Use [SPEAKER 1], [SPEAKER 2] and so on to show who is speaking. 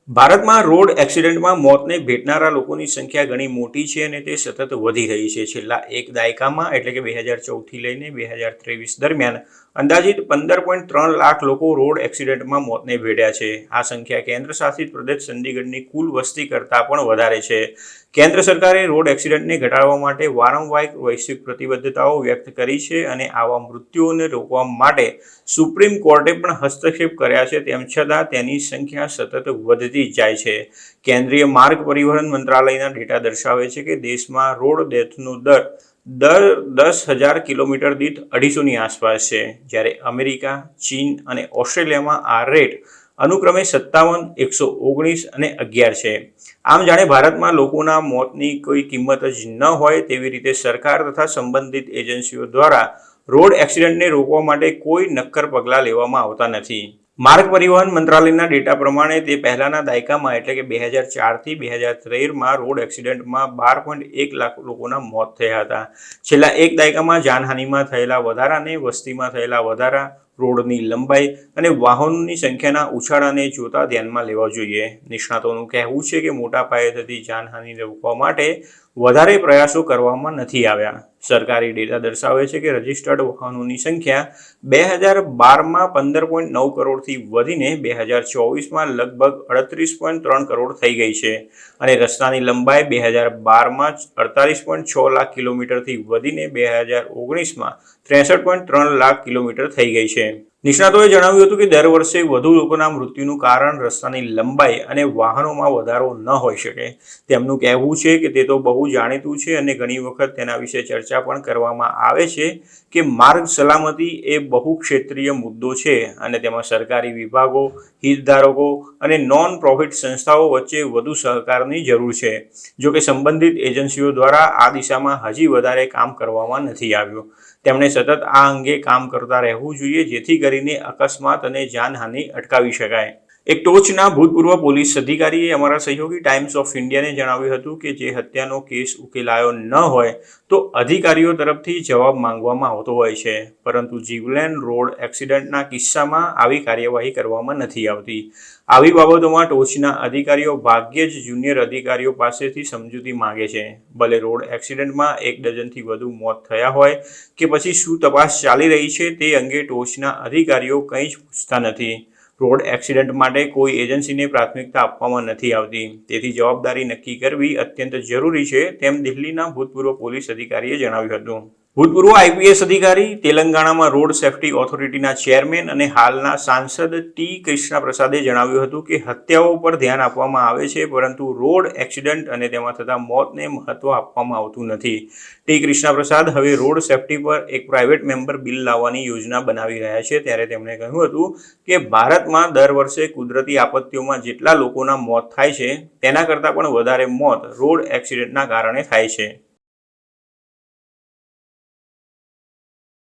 [SPEAKER 1] ભારતમાં રોડ એક્સિડન્ટમાં મોતને ભેટનારા લોકોની સંખ્યા ઘણી મોટી છે અને તે સતત વધી રહી છે. છેલ્લા એક દાયકામાં એટલે કે 2014થી લઈને 2023 દરમિયાન અંદાજિત 15.3 લાખ લોકો રોડ એક્સિડન્ટમાં મોતને ભેટ્યા છે. આ સંખ્યા કેન્દ્ર શાસિત પ્રદેશ ચંદીગઢની કુલ વસ્તી કરતાં પણ વધારે છે. કેન્દ્ર સરકારે રોડ એક્સિડન્ટને ઘટાડવા માટે વારંવાર વૈશ્વિક પ્રતિબદ્ધતાઓ વ્યક્ત કરી છે અને આવા મૃત્યુઓને રોકવા માટે સુપ્રીમ કોર્ટે પણ હસ્તક્ષેપ કર્યા છે. તેમ છતાં તેની સંખ્યા સતત વધતી જાય છે. કેન્દ્રીય માર્ગ પરિવહન મંત્રાલયના ડેટા દર્શાવે છે કે દેશમાં રોડ ડેથનો દર 10,000 કિલોમીટર દીઠ 250ની આસપાસ છે, જ્યારે અમેરિકા, ચીન અને ઓસ્ટ્રેલિયામાં આ રેટ અનુક્રમે 57, 119 અને 11 છે. આમ જાણે ભારતમાં લોકોના મોતની કોઈ કિંમત જ ન હોય તેવી રીતે સરકાર તથા સંબંધિત એજન્સીઓ દ્વારા રોડ એક્સિડન્ટને રોકવા માટે કોઈ નક્કર પગલાં લેવામાં આવતા નથી. માર્ગ પરિવહન મંત્રાલયના ડેટા પ્રમાણે તે પહેલાના દાયકામાં એટલે કે 2004થી 2013માં રોડ એક્સિડન્ટમાં 12.1 લાખ લોકોના મોત થયા હતા. છેલ્લા એક દાયકામાં જાનહાનિમાં થયેલા વધારાને, વસ્તીમાં થયેલા વધારા, રોડની લંબાઈ અને વાહનોની સંખ્યાના ઉછાળાને જોતા ધ્યાનમાં લેવા જોઈએ. નિષ્ણાતોનું કહેવું છે કે મોટા પાયે થતી જાનહાનિ રોકવા માટે વધારે પ્રયાસો કરવામાં નથી આવ્યા. સરકારી ડેટા દર્શાવે છે કે રજિસ્ટર્ડ વાહનોની સંખ્યા 2012માં 15.9 કરોડથી વધીને 2024માં લગભગ 38.3 કરોડ થઈ ગઈ છે અને રસ્તાની લંબાઈ 2012માં 48.6 લાખ કિલોમીટરથી વધીને 2019માં 63.3 લાખ કિલોમીટર થઈ ગઈ છે. નિષ્ણાતોએ જણાવ્યું હતું કે દર વર્ષે વધુ લોકોના મૃત્યુનું કારણ રસ્તાની લંબાઈ અને વાહનોમાં વધારો ન હોઈ શકે. તેમનું કહેવું છે કે તે તો બહુ જાણીતું છે અને ઘણી વખત તેના વિશે ચર્ચા પણ કરવામાં આવે છે કે માર્ગ સલામતી એ બહુક્ષેત્રીય મુદ્દો છે અને તેમાં સરકારી વિભાગો, હિતધારકો અને નોન પ્રોફિટ સંસ્થાઓ વચ્ચે વધુ સહકારની જરૂર છે. જો કે સંબંધિત એજન્સીઓ દ્વારા આ દિશામાં હજી વધારે કામ કરવામાં નથી આવ્યું. તેમણે સતત આ અંગે કામ કરતા રહેવું જોઈએ જેથી કરીને અકસ્માત અને જાનહાનિ અટકાવી શકાય. એક ટોચના ભૂતપૂર્વ પોલીસ અધિકારીએ અમારા સહયોગી ટાઈમ્સ ઓફ ઇન્ડિયાને જણાવ્યું હતું કે જે હત્યાનો કેસ ઉકેલાયો ન હોય તો અધિકારીઓ તરફથી જવાબ માંગવામાં આવતો હોય છે, પરંતુ જીવલેણ રોડ એક્સિડન્ટના કિસ્સામાં આવી કાર્યવાહી કરવામાં નથી આવતી. આવી બાબતોમાં ટોચના અધિકારીઓ ભાગ્યે જ જુનિયર અધિકારીઓ પાસેથી સમજૂતી માંગે છે. ભલે રોડ એક્સિડન્ટમાં 1 ડઝનથી વધુ મોત થયા હોય કે પછી શું તપાસ ચાલી રહી છે તે અંગે ટોચના અધિકારીઓ કંઈ જ પૂછતા નથી. રોડ એક્સિડન્ટ માટે કોઈ એજન્સીને પ્રાથમિકતા આપવામાં નથી આવતી, તેથી જવાબદારી નક્કી કરવી અત્યંત જરૂરી છે, તેમ દિલ્હીના ભૂતપૂર્વ પોલીસ અધિકારીએ જણાવ્યું હતું. ભૂતપૂર્વ આઈપીએસ અધિકારી, તેલંગાણામાં રોડ સેફ્ટી ઓથોરિટીના ચેરમેન અને હાલના સાંસદ ટી. કૃષ્ણ પ્રસાદે જણાવ્યું હતું કે હત્યાઓ પર ધ્યાન આપવામાં આવે છે, પરંતુ રોડ એક્સિડન્ટ અને તેમાં થતા મોતને મહત્વ આપવામાં આવતું નથી. ટી. કૃષ્ણ પ્રસાદ હવે રોડ સેફ્ટી પર એક પ્રાઇવેટ મેમ્બર બિલ લાવવાની યોજના બનાવી રહ્યા છે. ત્યારે તેમણે કહ્યું હતું કે ભારતમાં દર વર્ષે કુદરતી આપત્તિઓમાં જેટલા લોકોના મોત થાય છે તેના કરતાં પણ વધારે મોત રોડ એક્સિડન્ટના કારણે થાય છે.